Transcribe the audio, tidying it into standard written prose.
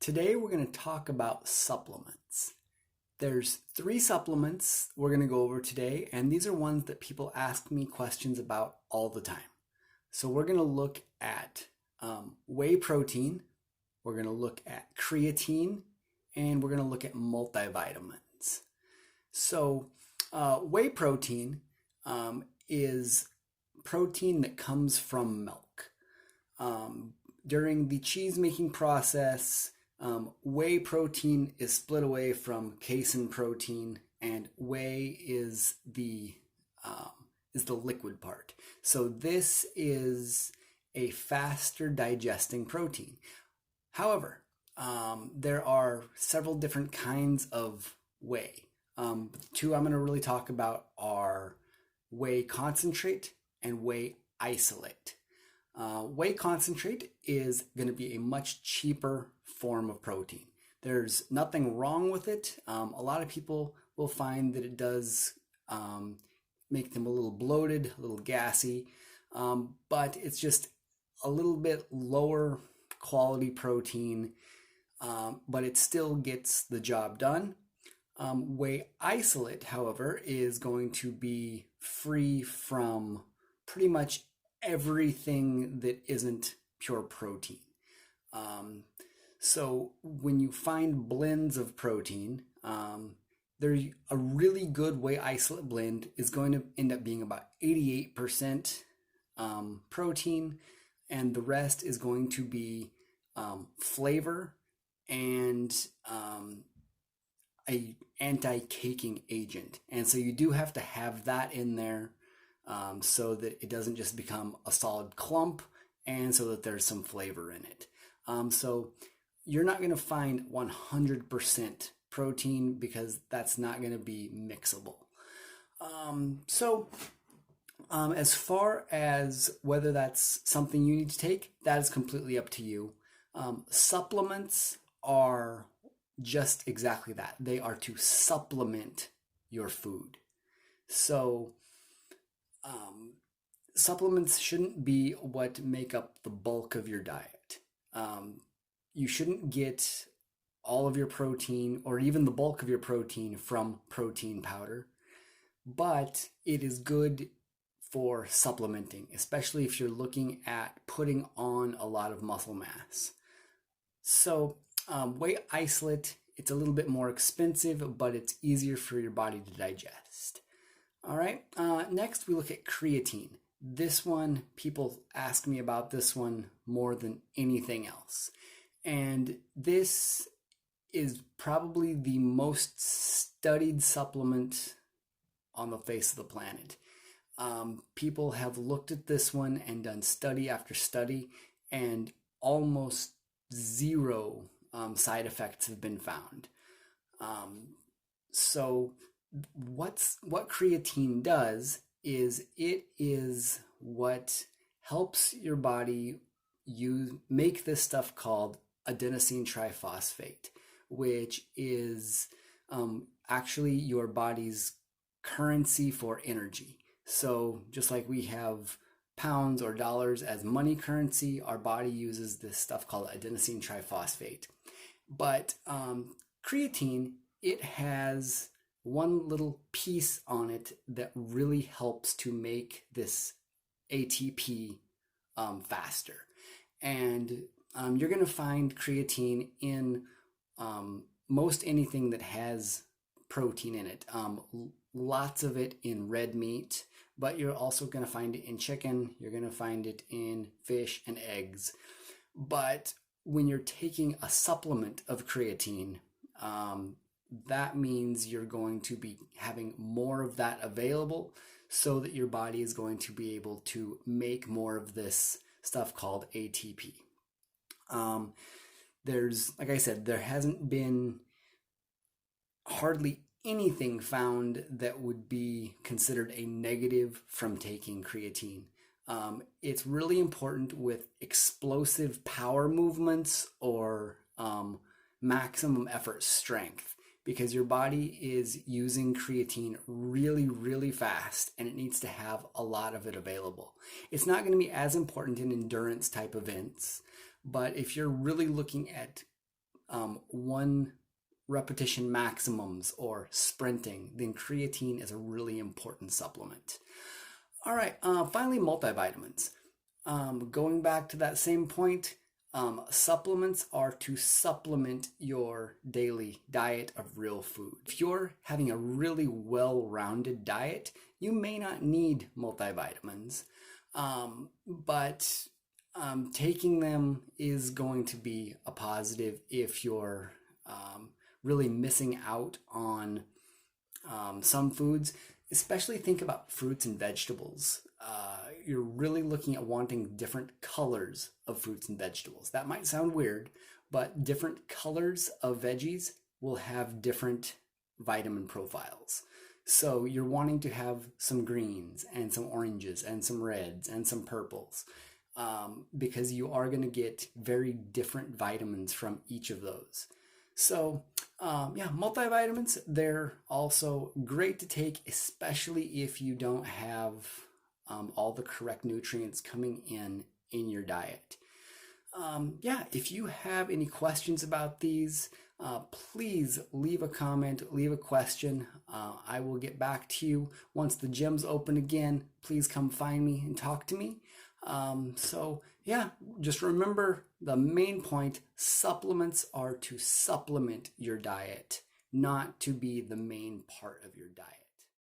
Today we're going to talk about supplements. There's 3 supplements we're going to go over today, and these are ones that people ask me questions about all the time. So we're going to look at whey protein, we're going to look at creatine, and we're going to look at multivitamins. So whey protein is protein that comes from milk. During the cheese making process, whey protein is split away from casein protein, and whey is the liquid part. So this is a faster digesting protein. However, there are several different kinds of whey. The 2 I'm going to really talk about are whey concentrate and whey isolate. Whey concentrate is going to be a much cheaper form of protein. There's nothing wrong with it. A lot of people will find that it does make them a little bloated, a little gassy, but it's just a little bit lower quality protein, but it still gets the job done. Whey isolate, however, is going to be free from pretty much everything that isn't pure protein. So when you find blends of protein, there's a really good whey isolate blend is going to end up being about 88% protein, and the rest is going to be flavor and a anti-caking agent. And so you do have to have that in there so that it doesn't just become a solid clump, and so that there's some flavor in it. So you're not going to find 100% protein because that's not going to be mixable. As far as whether that's something you need to take, that is completely up to you. Supplements are just exactly that. They are to supplement your food. So supplements shouldn't be what make up the bulk of your diet. You shouldn't get all of your protein or even the bulk of your protein from protein powder, but it is good for supplementing, especially if you're looking at putting on a lot of muscle mass. So whey isolate, it's a little bit more expensive, but it's easier for your body to digest. All right, next we look at creatine. This one, people ask me about this one more than anything else. And this is probably the most studied supplement on the face of the planet. People have looked at this one and done study after study, and almost zero side effects have been found. So what creatine does is it is what helps your body make this stuff called adenosine triphosphate, which is actually your body's currency for energy. So just like we have pounds or dollars as money currency, our body uses this stuff called adenosine triphosphate. But creatine, it has one little piece on it that really helps to make this ATP faster. And you're going to find creatine in most anything that has protein in it. Lots of it in red meat, but you're also going to find it in chicken. You're going to find it in fish and eggs. But when you're taking a supplement of creatine, that means you're going to be having more of that available so that your body is going to be able to make more of this stuff called ATP. Like I said, there hasn't been hardly anything found that would be considered a negative from taking creatine. It's really important with explosive power movements or maximum effort strength, because your body is using creatine really, really fast, and it needs to have a lot of it available. It's not going to be as important in endurance type events, but if you're really looking at one repetition maximums or sprinting, then creatine is a really important supplement. All right, finally, multivitamins. Going back to that same point, supplements are to supplement your daily diet of real food. If you're having a really well-rounded diet, you may not need multivitamins, but taking them is going to be a positive if you're really missing out on some foods. Especially think about fruits and vegetables. You're really looking at wanting different colors of fruits and vegetables. That might sound weird, but different colors of veggies will have different vitamin profiles. So you're wanting to have some greens and some oranges and some reds and some purples because you are going to get very different vitamins from each of those. So yeah, multivitamins, they're also great to take, especially if you don't have all the correct nutrients coming in your diet. Yeah, if you have any questions about these, please leave a comment, leave a question. I will get back to you once the gym's open again. Please come find me and talk to me. So yeah, just remember the main point, supplements are to supplement your diet, not to be the main part of your diet.